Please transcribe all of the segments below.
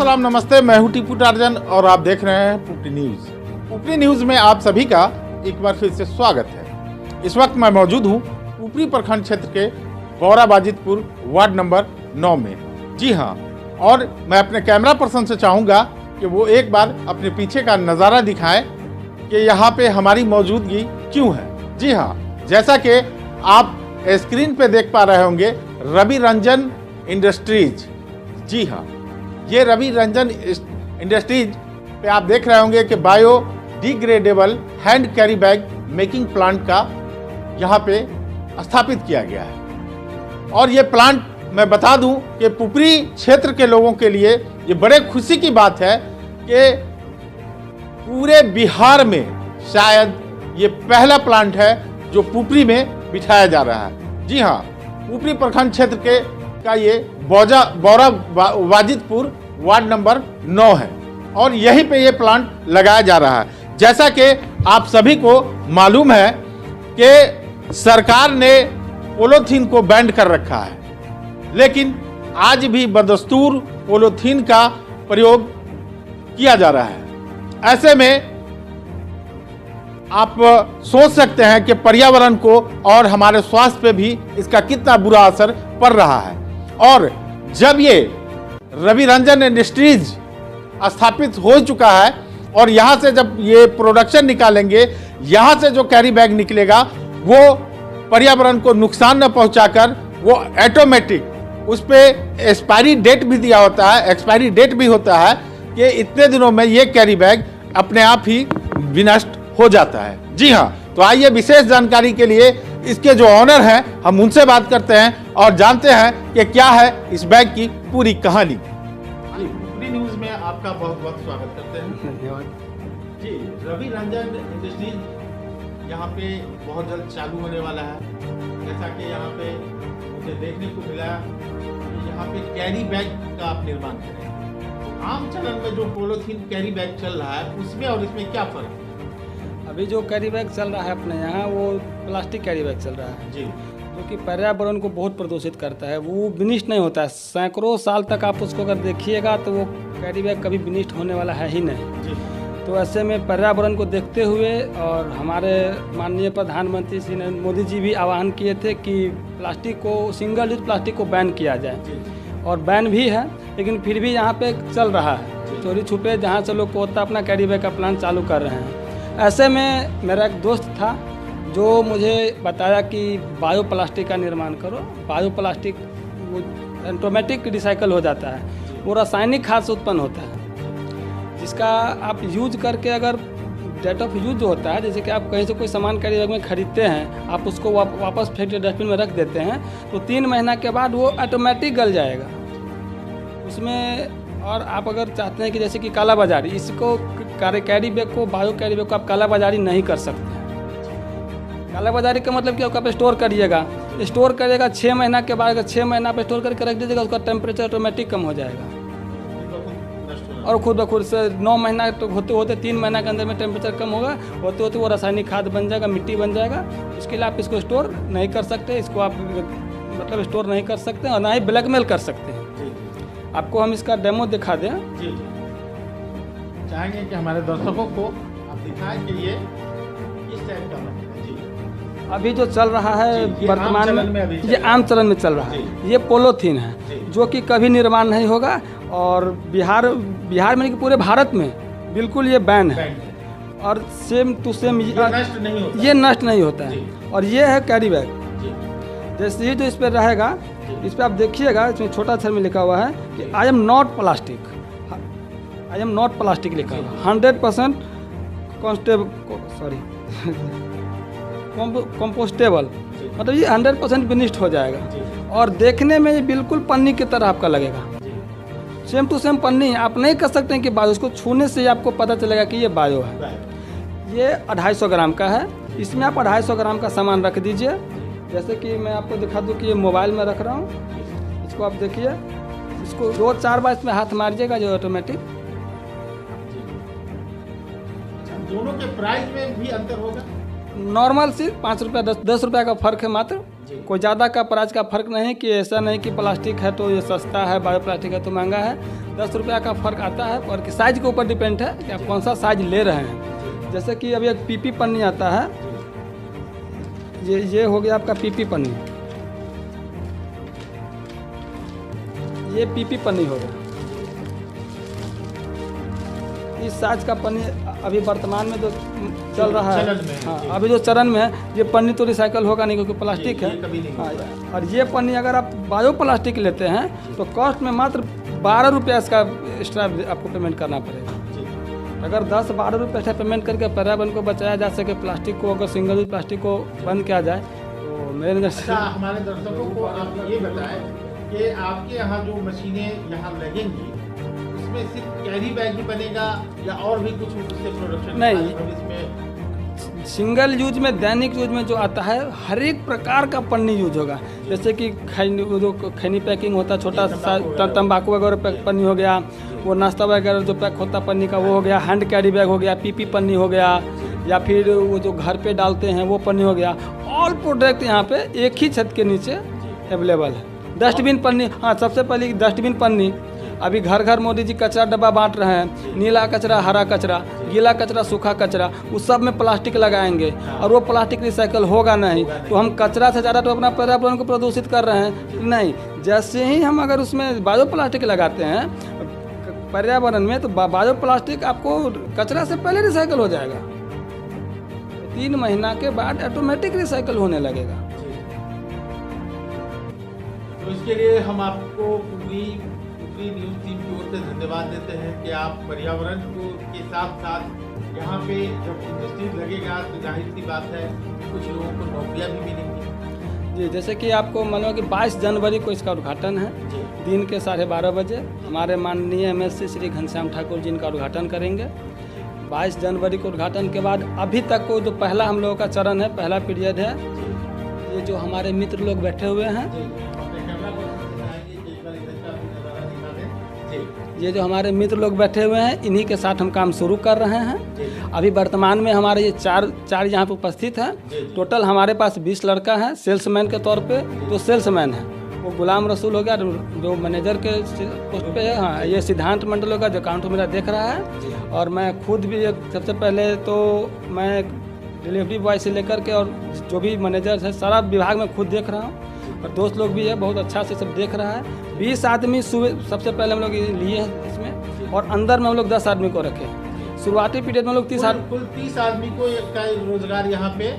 सलाम नमस्ते, मैं हूं टीपू टार्जन और आप देख रहे हैं पुपरी न्यूज़। पुपरी न्यूज़ में आप सभी का एक बार फिर से स्वागत है। इस वक्त मैं मौजूद हूं पुपरी प्रखंड क्षेत्र के गौरा बाजितपुर वार्ड नंबर 9 में। जी हां, और मैं अपने कैमरा पर्सन से चाहूँगा कि वो एक बार अपने पीछे का नज़ारा दिखाएं कि यहाँ पे हमारी मौजूदगी क्यों है। जी हाँ, जैसा कि आप स्क्रीन पे देख पा रहे होंगे, रवि रंजन इंडस्ट्रीज। जी हाँ, ये रवि रंजन इंडस्ट्रीज पे आप देख रहे होंगे कि biodegradable hand carry bag making plant का यहाँ पे स्थापित किया गया है। और ये प्लांट मैं बता दूं कि पुपरी क्षेत्र के लोगों के लिए ये बड़े खुशी की बात है कि पूरे बिहार में शायद ये पहला प्लांट है जो पुपरी में बिठाया जा रहा है। जी हाँ, पुपरी प्रखंड क्षेत्र के का ये गौरा बाजितपुर वार्ड नंबर 9 है और यहीं पे ये प्लांट लगाया जा रहा है। जैसा कि आप सभी को मालूम है कि सरकार ने पॉलीथीन को बैन कर रखा है, लेकिन आज भी बदस्तूर पॉलीथीन का प्रयोग किया जा रहा है। ऐसे में आप सोच सकते हैं कि पर्यावरण को और हमारे स्वास्थ्य पे भी इसका कितना बुरा असर पड़ रहा है। और जब ये रवि रंजन इंडस्ट्रीज स्थापित हो चुका है और यहाँ से जब ये प्रोडक्शन निकालेंगे, यहाँ से जो कैरी बैग निकलेगा वो पर्यावरण को नुकसान न पहुँचाकर वो ऑटोमेटिक, उस पर एक्सपायरी डेट भी दिया होता है, एक्सपायरी डेट भी होता है कि इतने दिनों में ये कैरी बैग अपने आप ही विनष्ट हो जाता है। जी हाँ, तो आइए विशेष जानकारी के लिए इसके जो ऑनर हैं हम उनसे बात करते हैं और जानते हैं कि क्या है इस बैग की पूरी कहानी। पुपरी न्यूज़ में आपका बहुत बहुत स्वागत करते हैं। धन्यवाद जी, रवि रंजन इंडस्ट्रीज यहाँ पे बहुत जल्द चालू होने वाला है। जैसा कि यहाँ पे मुझे देखने को मिला कि यहाँ पे कैरी बैग का आप निर्माण करें। आम चलन में जो पॉलीथीन कैरी बैग चल रहा है उसमें और इसमें क्या फर्क है? अभी जो कैरी बैग चल रहा है अपने यहाँ वो प्लास्टिक कैरी बैग चल रहा है जी, जो कि पर्यावरण को बहुत प्रदूषित करता है। वो विनिष्ट नहीं होता है, सैकड़ों साल तक आप उसको अगर देखिएगा तो वो कैरी बैग कभी विनिष्ट होने वाला है ही नहीं। जी, तो ऐसे में पर्यावरण को देखते हुए और हमारे माननीय प्रधानमंत्री श्री नरेंद्र मोदी जी भी आह्वान किए थे कि प्लास्टिक को, सिंगल यूज प्लास्टिक को बैन किया जाए। जी, और बैन भी है, लेकिन फिर भी यहाँ पे चल रहा है चोरी छुपे, जहाँ से लोग पोता अपना कैरी बैग का प्लान चालू कर रहे हैं। ऐसे में मेरा एक दोस्त था जो मुझे बताया कि बायो प्लास्टिक का निर्माण करो। बायो प्लास्टिक वो ऑटोमेटिक रिसाइकल हो जाता है, वो रासायनिक खाद से उत्पन्न होता है, जिसका आप यूज करके अगर डेट ऑफ यूज जो होता है, जैसे कि आप कहीं से कोई सामान कैरी बैग में खरीदते हैं, आप उसको वापस फैक्ट्री डस्टबिन में रख देते हैं तो 3 महीना के बाद वो ऑटोमेटिक गल जाएगा उसमें। और आप अगर चाहते हैं कि जैसे कि काला बाजारी, इसको कैरी बैग को, बायो कैरी बैग को आप काला बाजारी नहीं कर सकते। काला बाजारी का मतलब क्या, आप स्टोर करिएगा 6 महीना के बाद, अगर 6 महीना आप स्टोर करके रख दीजिएगा उसका टेम्परेचर ऑटोमेटिक कम हो जाएगा और खुद ब खुद से 9 महीना तो होते होते 3 महीना के अंदर में टेम्परेचर कम होगा, होते होते वो रासायनिक खाद बन जाएगा, मिट्टी बन जाएगा। उसके लिए आप इसको स्टोर नहीं कर सकते, इसको आप मतलब स्टोर नहीं कर सकते और ना ही ब्लैकमेल कर सकते हैं। आपको हम इसका डेमो दिखा दें। जी, चाहेंगे कि हमारे दर्शकों को आप दिखाएं कि ये किस टाइप का है। जी, अभी जो चल रहा है वर्तमान में, ये आम चलन में चल रहा है। ये पॉलीथीन है जो कि कभी निर्माण नहीं होगा और बिहार में कि पूरे भारत में बिल्कुल ये बैन है और सेम टू सेम ये नष्ट नहीं होता है। और ये है कैरी बैग, जैसे ही जो इस पर रहेगा, इस पर आप देखिएगा, इसमें छोटा अक्षर में लिखा हुआ है कि I am not plastic, I am not plastic लिखा हुआ है। 100% कंपोस्टेबल, मतलब ये 100% विनिष्ट हो जाएगा और देखने में ये बिल्कुल पन्नी की तरह आपका लगेगा, सेम टू सेम पन्नी। आप नहीं कर सकते हैं कि बायो, उसको छूने से ही आपको पता चलेगा कि ये बायो है। ये 250 ग्राम का है, इसमें आप 250 ग्राम का सामान रख दीजिए। जैसे कि मैं आपको दिखा दूं कि ये मोबाइल में रख रहा हूँ, इसको आप देखिए, इसको 2-4 बार इसमें हाथ मारिएगा जो ऑटोमेटिक। दोनों के प्राइस में भी अंतर होगा? नॉर्मल से 5 रुपया 10 रुपया का फर्क है मात्र। कोई ज़्यादा का प्राइस का फ़र्क नहीं कि ऐसा नहीं कि प्लास्टिक है तो ये सस्ता है, बायो प्लास्टिक है तो महंगा है। 10 रुपया का फ़र्क आता है और कि साइज़ के ऊपर डिपेंड है कि आप कौन सा साइज़ ले रहे हैं। जैसे कि अभी एक पीपी पन्नी आता है, ये हो गया आपका पीपी पन्नी, ये पीपी पन्नी हो गया। इस साइज का पन्नी अभी वर्तमान में जो चल रहा है, हाँ अभी जो चरण में है, ये पन्नी तो रिसाइकल होगा नहीं क्योंकि प्लास्टिक है। हाँ, और ये पन्नी अगर आप बायो प्लास्टिक लेते हैं तो कॉस्ट में मात्र 12 रुपया इसका एक्स्ट्रा आपको पेमेंट करना पड़ेगा। अगर 10-12 रुपये एक्स्ट्रा पेमेंट करके पर्यावरण को बचाया जा सके, प्लास्टिक को अगर सिंगल यूज प्लास्टिक को बंद किया जाए तो मेरे नज़र से। हमारे दर्शकों को आप ये बताएं कि आपके यहाँ जो मशीनें यहाँ लगेंगी उसमें सिर्फ कैरी बैग ही बनेगा या और भी कुछ उससे प्रोडक्शन? नहीं, इसमें सिंगल यूज में, दैनिक यूज में जो आता है हर एक प्रकार का पन्नी यूज होगा। जैसे कि जो खैनी पैकिंग होता है, छोटा सा तंबाकू वगैरह पन्नी हो गया, वो नाश्ता वगैरह जो पैक होता पन्नी का वो हो गया, हैंड कैरी बैग हो गया, पीपी पन्नी हो गया, या फिर वो जो घर पे डालते हैं वो पन्नी हो गया। ऑल प्रोडक्ट यहाँ पे एक ही छत के नीचे अवेलेबल है। डस्टबिन पन्नी, हाँ सबसे पहले डस्टबिन पन्नी। अभी घर घर मोदी जी कचरा डब्बा बांट रहे हैं, नीला कचरा, हरा कचरा, गीला कचरा, सूखा कचरा, उस सब में प्लास्टिक लगाएंगे और वो प्लास्टिक रिसाइकल होगा नहीं तो हम कचरा से ज़्यादा तो अपना पर्यावरण को प्रदूषित कर रहे हैं। नहीं, जैसे ही हम अगर उसमें बायो प्लास्टिक लगाते हैं पर्यावरण में तो बायो प्लास्टिक आपको कचरा से पहले रिसाइकल हो जाएगा, 3 महीना के बाद ऑटोमेटिक रिसाइकल होने लगेगा। तो इसके लिए हम आपको पूरी न्यूज़ टीम की ओर से धन्यवाद देते हैं कि आप पर्यावरण को के साथ साथ यहाँ पे जब इंडस्ट्रीज लगेगा तो जाहिर सी बात है कुछ लोगों को नौकरियाँ भी मिलेंगी। जी, जैसे कि आपको मानो कि 22 जनवरी को इसका उद्घाटन है, दिन के 12:30 बजे हमारे माननीय MLC श्री घनश्याम ठाकुर जी इनका उद्घाटन करेंगे। 22 जनवरी को उद्घाटन के बाद अभी तक को जो पहला हम लोगों का चरण है, पहला पीरियड है, ये जो हमारे मित्र लोग बैठे हुए हैं, ये जो हमारे मित्र लोग बैठे हुए हैं, इन्हीं के साथ हम काम शुरू कर रहे हैं। अभी वर्तमान में हमारे ये चार यहाँ पे उपस्थित हैं। टोटल हमारे पास 20 लड़का है सेल्समैन के तौर पे। जो सेल्समैन है वो गुलाम रसूल हो गया जो मैनेजर के पोस्ट पे है। हाँ, ये सिद्धांत मंडल होगा जो अकाउंट मेरा देख रहा है, और मैं खुद भी सबसे पहले तो मैं डिलीवरी बॉय से लेकर के और जो भी मैनेजर है सारा विभाग में खुद देख रहा हूँ, और दोस्त लोग भी है बहुत अच्छा से सब देख रहा है। 20 आदमी सबसे पहले हम लोग लिए हैं इसमें, और अंदर में हम लोग 10 आदमी को रखे हैं। शुरुआती पीरियड में हम लोग 30 आदमी को का रोजगार यहाँ पे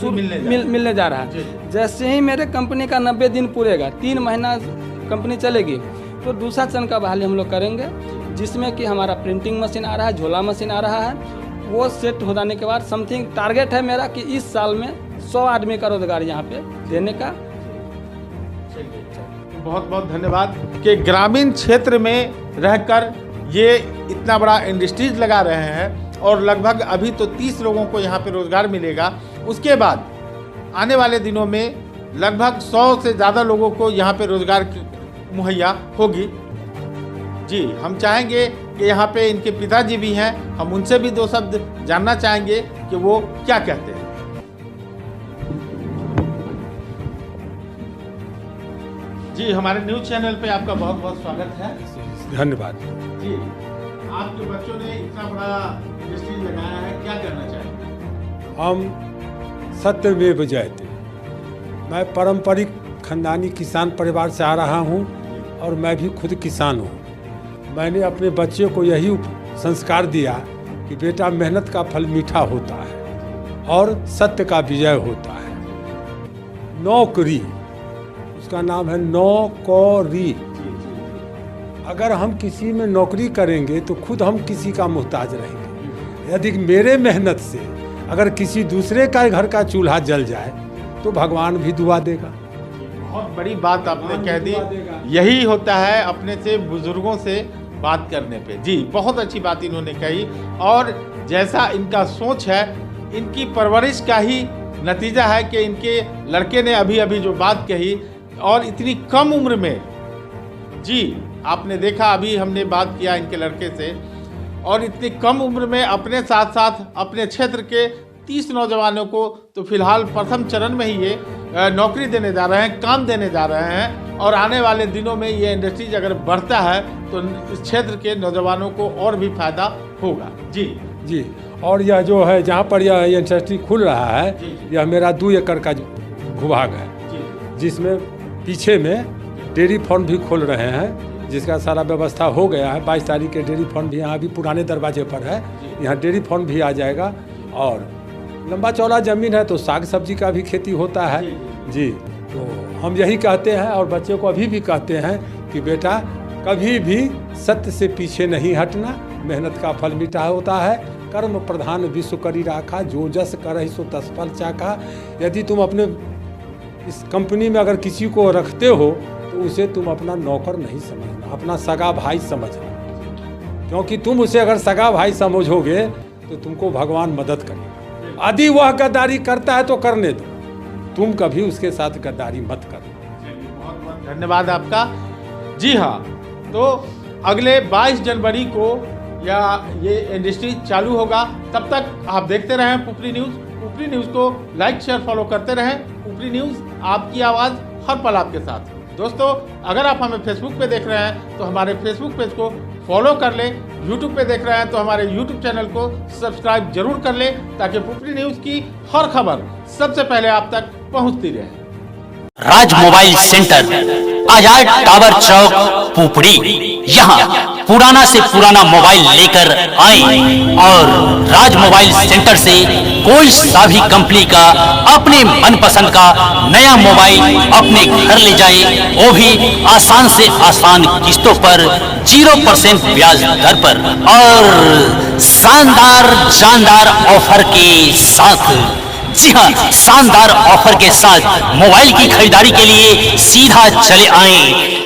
मिलने जा रहा है। जैसे ही मेरे कंपनी का 90 दिन पूरेगा, 3 महीना कंपनी चलेगी, तो दूसरा चरण का बहाली हम लोग करेंगे, जिसमें कि हमारा प्रिंटिंग मशीन आ रहा है, झोला मशीन आ रहा है। वो सेट हो जाने के बाद समथिंग टारगेट है मेरा कि इस साल में 100 आदमी का रोजगार यहाँ पे देने का। बहुत बहुत धन्यवाद कि ग्रामीण क्षेत्र में रहकर ये इतना बड़ा इंडस्ट्रीज लगा रहे हैं, और लगभग अभी तो 30 लोगों को यहाँ पे रोजगार मिलेगा। उसके बाद आने वाले दिनों में लगभग 100 से ज़्यादा लोगों को यहाँ पे रोजगार मुहैया होगी। जी, हम चाहेंगे कि यहाँ पे इनके पिताजी भी हैं, हम उनसे भी 2 शब्द जानना चाहेंगे कि वो क्या कहते हैं। जी, हमारे न्यूज़ चैनल पे आपका बहुत बहुत स्वागत है। धन्यवाद जी। आपके बच्चों ने इतना बड़ा इंडस्ट्री लगाया है, क्या करना चाहेंगे? हम सत्यमेव जयते। मैं पारंपरिक खानदानी किसान परिवार से आ रहा हूँ और मैं भी खुद किसान हूँ। मैंने अपने बच्चे को यही संस्कार दिया कि बेटा मेहनत का फल मीठा होता है और सत्य का विजय होता है। नौकरी, उसका नाम है नौकरी। अगर हम किसी में नौकरी करेंगे तो खुद हम किसी का मोहताज रहेंगे। यदि मेरे मेहनत से अगर किसी दूसरे का घर का चूल्हा जल जाए तो भगवान भी दुआ देगा। बहुत बड़ी बात आपने कह दी। यही होता है अपने से बुजुर्गों से बात करने पे। जी, बहुत अच्छी बात इन्होंने कही, और जैसा इनका सोच है, इनकी परवरिश का ही नतीजा है कि इनके लड़के ने अभी अभी जो बात कही, और इतनी कम उम्र में, जी आपने देखा अभी हमने बात किया इनके लड़के से, और इतनी कम उम्र में अपने साथ साथ अपने क्षेत्र के 30 नौजवानों को तो फिलहाल प्रथम चरण में ही ये नौकरी देने जा रहे हैं, काम देने जा रहे हैं और आने वाले दिनों में ये इंडस्ट्रीज अगर बढ़ता है तो इस क्षेत्र के नौजवानों को और भी फायदा होगा। जी। और यह जो है जहाँ पर यह इंडस्ट्री खुल रहा है, यह मेरा 2 एकड़ का भूभाग है, जिसमें पीछे में डेयरी फार्म भी खोल रहे हैं, जिसका सारा व्यवस्था हो गया है। 22 तारीख के डेयरी फार्म भी यहाँ भी पुराने दरवाजे पर है, यहाँ डेयरी फार्म भी आ जाएगा। और लंबा चौड़ा ज़मीन है तो साग सब्जी का भी खेती होता है। जी, तो हम यही कहते हैं और बच्चे को अभी भी कहते हैं कि बेटा कभी भी सत्य से पीछे नहीं हटना, मेहनत का फल मीठा होता है। कर्म प्रधान विश्व करी राखा, जो जस करहि सो तस फल चाखा। यदि तुम अपने इस कंपनी में अगर किसी को रखते हो तो उसे तुम अपना नौकर नहीं समझना, अपना सगा भाई समझना, क्योंकि तुम उसे अगर सगा भाई समझोगे तो तुमको भगवान मदद करेगा। यदि वह गद्दारी करता है तो करने दो, तुम कभी उसके साथ गद्दारी मत करना। बहुत बहुत धन्यवाद आपका। जी हाँ, तो अगले 22 जनवरी को या ये इंडस्ट्री चालू होगा, तब तक आप देखते रहें पुपरी न्यूज़। पुपरी न्यूज़ को लाइक शेयर फॉलो करते रहें। पुपरी न्यूज़, आपकी आवाज़ हर पल आपके साथ। दोस्तों, अगर आप हमें फेसबुक पे देख रहे हैं तो हमारे फेसबुक पेज को फॉलो कर लें। यूट्यूब पे देख रहे हैं तो हमारे यूट्यूब चैनल को सब्सक्राइब जरूर कर लें, ताकि पुपरी न्यूज़ की हर खबर सबसे पहले आप तक पहुंचती रहे। राज मोबाइल सेंटर, आजाद टावर चौक, पुपरी। यहाँ पुराना से पुराना मोबाइल लेकर आए और राज मोबाइल सेंटर से कोई सा भी कंपनी का अपने मनपसंद का नया मोबाइल अपने घर ले जाए, वो भी आसान से आसान किस्तों पर 0% ब्याज दर पर और शानदार जानदार ऑफर के साथ। जी हाँ, शानदार ऑफर के साथ मोबाइल की खरीदारी के लिए सीधा चले आए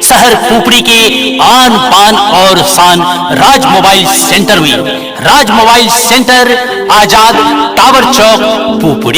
शहर पुपरी के आन बान और शान राज मोबाइल सेंटर में। राज मोबाइल सेंटर, आजाद टावर चौक, पुपरी।